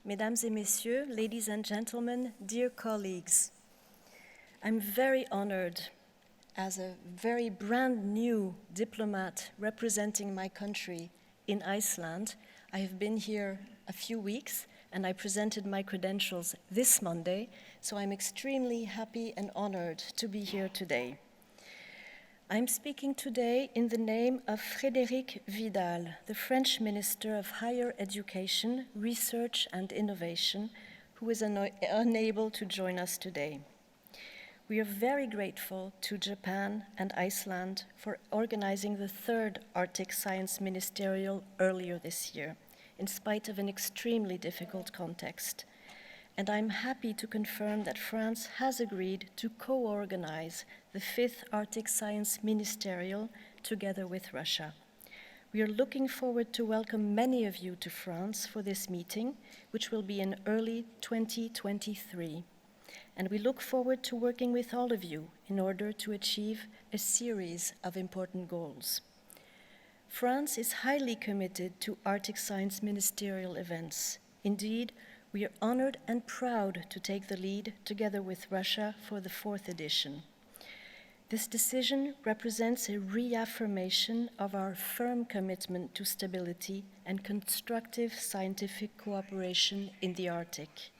Mesdames et Messieurs, ladies and gentlemen, dear colleagues, I'm very honored as a very brand new diplomat representing my country in Iceland. I have been here a few weeks and I presented my credentials this Monday, so I'm extremely happy and honored to be here today. I'm speaking today in the name of Frédérique Vidal, the French Minister of Higher Education, Research and Innovation, who is unable to join us today. We are very grateful to Japan and Iceland for organizing the third Arctic Science Ministerial earlier this year, in spite of an extremely difficult context. And I'm happy to confirm that France has agreed to co-organize the fifth Arctic Science Ministerial together with Russia. We are looking forward to welcome many of you to France for this meeting, which will be in early 2023. And we look forward to working with all of you in order to achieve a series of important goals. France is highly committed to Arctic Science Ministerial events. Indeed, we are honored and proud to take the lead together with Russia for the fourth edition. This decision represents a reaffirmation of our firm commitment to stability and constructive scientific cooperation in the Arctic.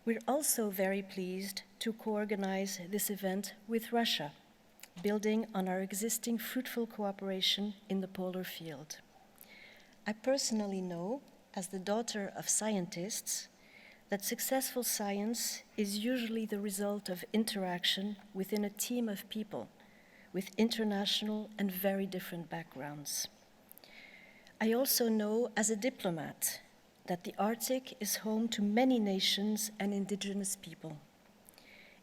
We're also very pleased to co-organize this event with Russia, building on our existing fruitful cooperation in the polar field. I personally know, as the daughter of scientists, that successful science is usually the result of interaction within a team of people with international and very different backgrounds. I also know, as a diplomat, that the Arctic is home to many nations and indigenous people.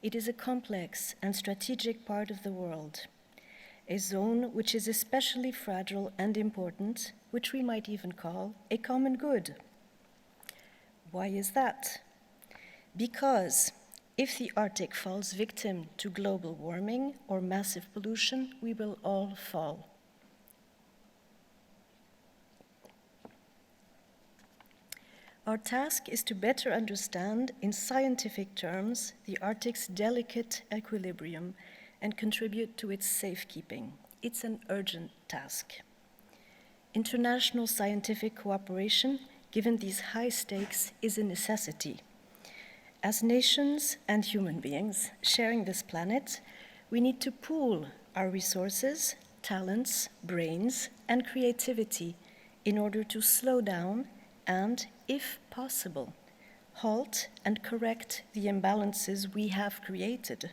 It is a complex and strategic part of the world, a zone which is especially fragile and important, which we might even call a common good. Why is that? Because if the Arctic falls victim to global warming or massive pollution, we will all fall. Our task is to better understand, in scientific terms, the Arctic's delicate equilibrium and contribute to its safekeeping. It's an urgent task. International scientific cooperation, given these high stakes, is a necessity. As nations and human beings sharing this planet, we need to pool our resources, talents, brains, and creativity in order to slow down and, if possible, halt and correct the imbalances we have created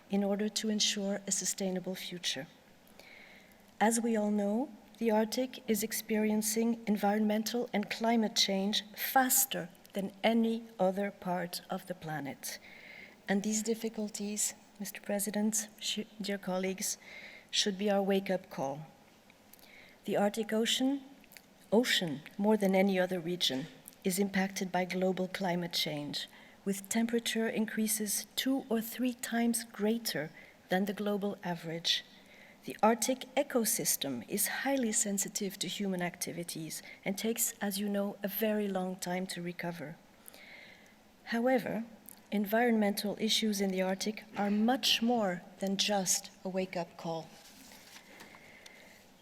in order to ensure a sustainable future. As we all know, the Arctic is experiencing environmental and climate change faster than any other part of the planet. And these difficulties, Mr. President, dear colleagues, should be our wake-up call. The Arctic Ocean, more than any other region, is impacted by global climate change, with temperature increases 2 or 3 times greater than the global average. The Arctic ecosystem is highly sensitive to human activities and takes, as you know, a very long time to recover. However, environmental issues in the Arctic are much more than just a wake-up call.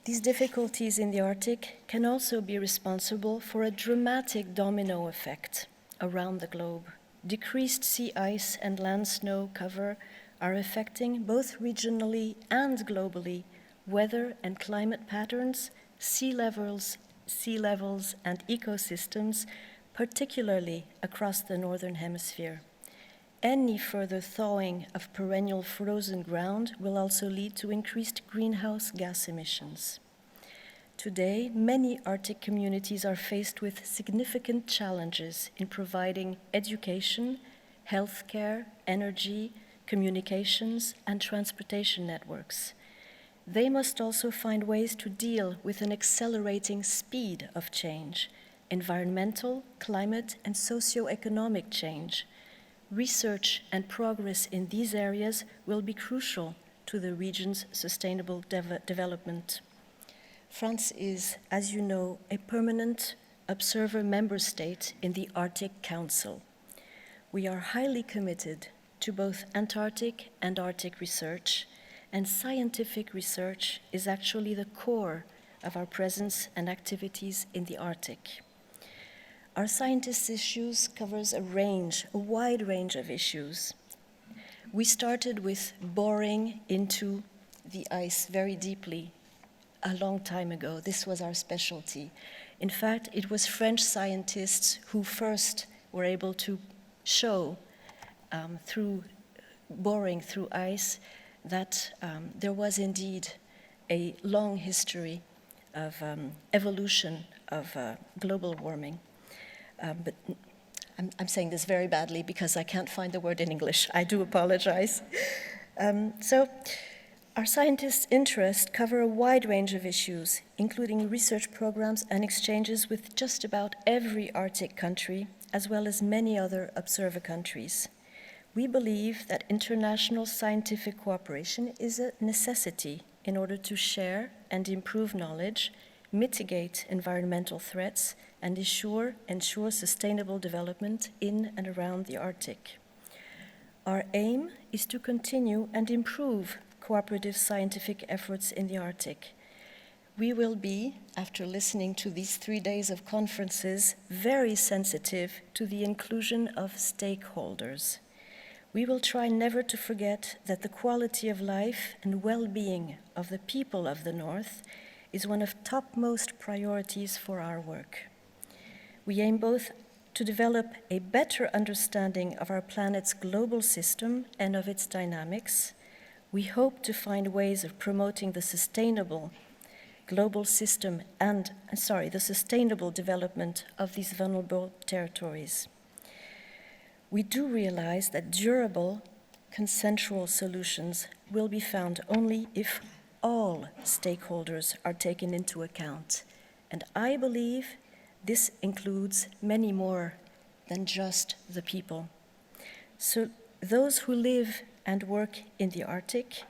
These difficulties in the Arctic can also be responsible for a dramatic domino effect around the globe. Decreased sea ice and land snow cover are affecting both regionally and globally weather and climate patterns, sea levels and ecosystems, particularly across the Northern Hemisphere. Any further thawing of perennial frozen ground will also lead to increased greenhouse gas emissions. Today, many Arctic communities are faced with significant challenges in providing education, healthcare, energy, communications, and transportation networks. They must also find ways to deal with an accelerating speed of change, environmental, climate, and socio-economic change. Research and progress in these areas will be crucial to the region's sustainable development. France is, as you know, a permanent observer member state in the Arctic Council. We are highly committed to both Antarctic and Arctic research, and scientific research is actually the core of our presence and activities in the Arctic. Our scientists' issues covers a wide range of issues. We started with boring into the ice very deeply a long time ago. This was our specialty. In fact, it was French scientists who first were able to show through boring through ice that there was indeed a long history of evolution of global warming. But I'm saying this very badly because I can't find the word in English. I do apologize. So our scientists' interests cover a wide range of issues, including research programs and exchanges with just about every Arctic country, as well as many other observer countries. We believe that international scientific cooperation is a necessity in order to share and improve knowledge, mitigate environmental threats, and ensure sustainable development in and around the Arctic. Our aim is to continue and improve cooperative scientific efforts in the Arctic. We will be, after listening to these 3 days of conferences, very sensitive to the inclusion of stakeholders. We will try never to forget that the quality of life and well-being of the people of the North is one of topmost priorities for our work. We aim both to develop a better understanding of our planet's global system and of its dynamics. We hope to find ways of promoting the sustainable global system and, the sustainable development of these vulnerable territories. We do realize that durable, consensual solutions will be found only if all stakeholders are taken into account. And I believe this includes many more than just the people. So those who live and work in the Arctic,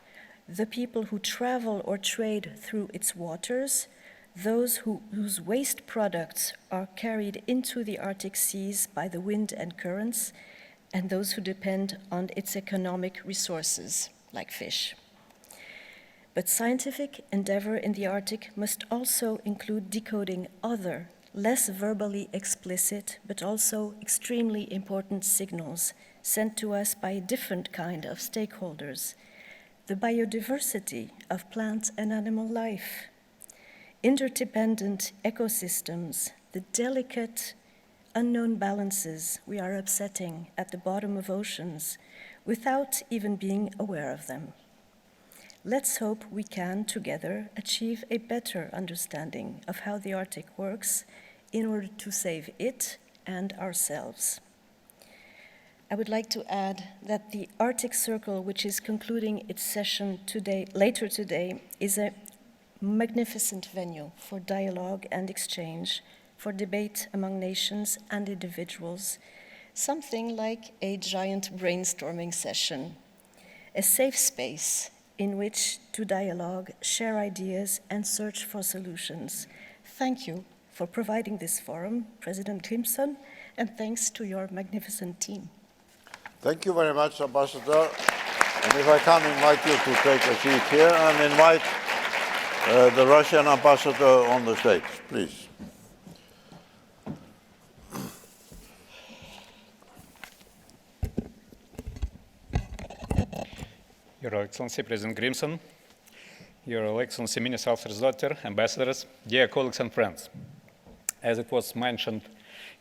the people who travel or trade through its waters, those whose waste products are carried into the Arctic seas by the wind and currents, and those who depend on its economic resources, like fish. But scientific endeavor in the Arctic must also include decoding other, less verbally explicit, but also extremely important signals sent to us by a different kind of stakeholders: the biodiversity of plant and animal life, interdependent ecosystems, the delicate unknown balances we are upsetting at the bottom of oceans without even being aware of them. Let's hope we can together achieve a better understanding of how the Arctic works in order to save it and ourselves. I would like to add that the Arctic Circle, which is concluding its session later today, is a magnificent venue for dialogue and exchange, for debate among nations and individuals, something like a giant brainstorming session, a safe space in which to dialogue, share ideas, and search for solutions. Thank you for providing this forum, President Grímsson, and thanks to your magnificent team. Thank you very much, Ambassador. And if I can invite you to take a seat here and invite the Russian ambassador on the stage, please. Your Excellency, President Grímsson, Your Excellency, Minister Ólafur, ambassadors, dear colleagues and friends. As it was mentioned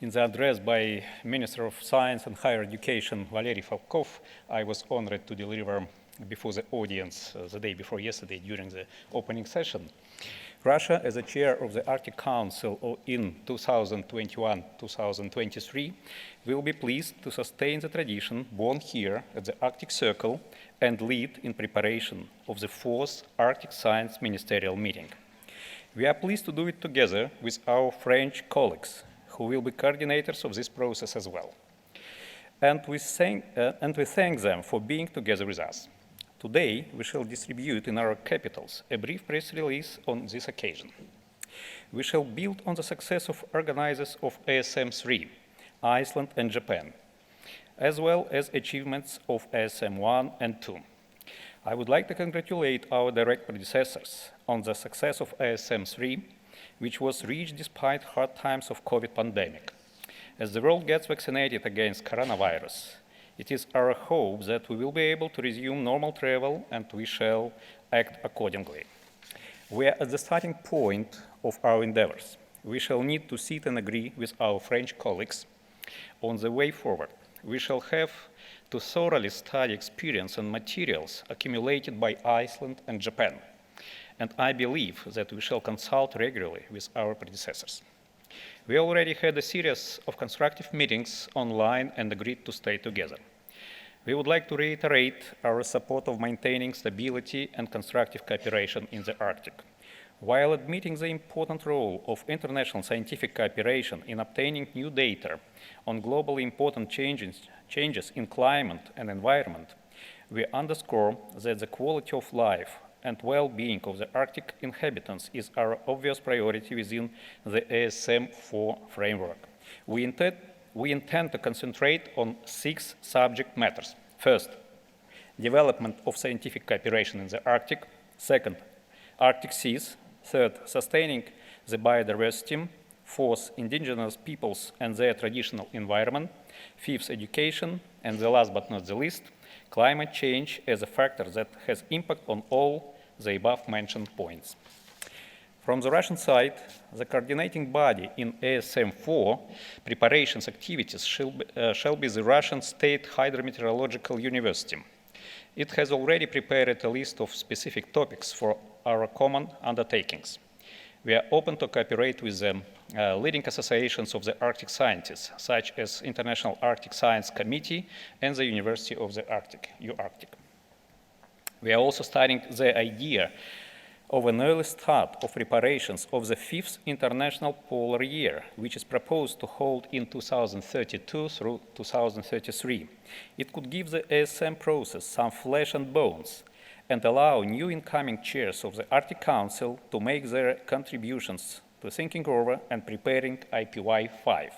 in the address by Minister of Science and Higher Education, Valery Falkov, I was honored to deliver before the audience the day before yesterday during the opening session. Russia, as a chair of the Arctic Council in 2021-2023, will be pleased to sustain the tradition born here at the Arctic Circle and lead in preparation of the 4th Arctic Science Ministerial meeting. We are pleased to do it together with our French colleagues, who will be coordinators of this process as well. And we thank them for being together with us. Today, we shall distribute in our capitals a brief press release on this occasion. We shall build on the success of organizers of ASM3, Iceland and Japan, as well as achievements of ASM1 and 2. I would like to congratulate our direct predecessors on the success of ASM3, which was reached despite hard times of COVID pandemic. As the world gets vaccinated against coronavirus, it is our hope that we will be able to resume normal travel and we shall act accordingly. We are at the starting point of our endeavors. We shall need to sit and agree with our French colleagues on the way forward. We shall have to thoroughly study experience and materials accumulated by Iceland and Japan. And I believe that we shall consult regularly with our predecessors. We already had a series of constructive meetings online and agreed to stay together. We would like to reiterate our support of maintaining stability and constructive cooperation in the Arctic. While admitting the important role of international scientific cooperation in obtaining new data on globally important changes in climate and environment, we underscore that the quality of life and well-being of the Arctic inhabitants is our obvious priority within the ASM4 framework. We intend to concentrate on 6 subject matters. First, development of scientific cooperation in the Arctic. Second, Arctic seas. Third, sustaining the biodiversity. Fourth, indigenous peoples and their traditional environment. Fifth, education. And the last but not the least, climate change as a factor that has impact on all the above-mentioned points. From the Russian side, the coordinating body in ASM4 preparations activities shall be the Russian State Hydrometeorological University. It has already prepared a list of specific topics for our common undertakings. We are open to cooperate with the leading associations of the Arctic scientists, such as International Arctic Science Committee and the University of the Arctic, UArctic. We are also studying the idea of an early start of preparations of the 5th International Polar Year, which is proposed to hold in 2032 through 2033. It could give the ASM process some flesh and bones and allow new incoming chairs of the Arctic Council to make their contributions to thinking over and preparing IPY 5.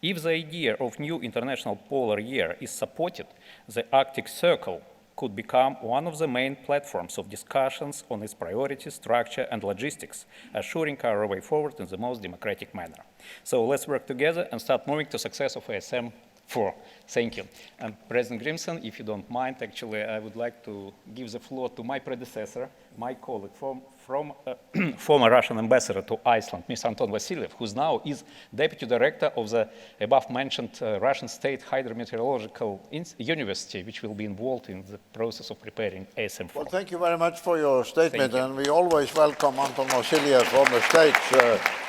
If the idea of new International Polar Year is supported, the Arctic Circle could become one of the main platforms of discussions on its priorities, structure, and logistics, assuring our way forward in the most democratic manner. So let's work together and start moving to success of ASM4. Thank you. And President Grímsson, if you don't mind, actually, I would like to give the floor to my predecessor, my colleague from former Russian ambassador to Iceland, Mr. Anton Vasilyev, who now is Deputy Director of the above-mentioned Russian State Hydrometeorological University, which will be involved in the process of preparing ASM4. Well, thank you very much for your statement, and we always welcome Anton Vasilyev on the stage.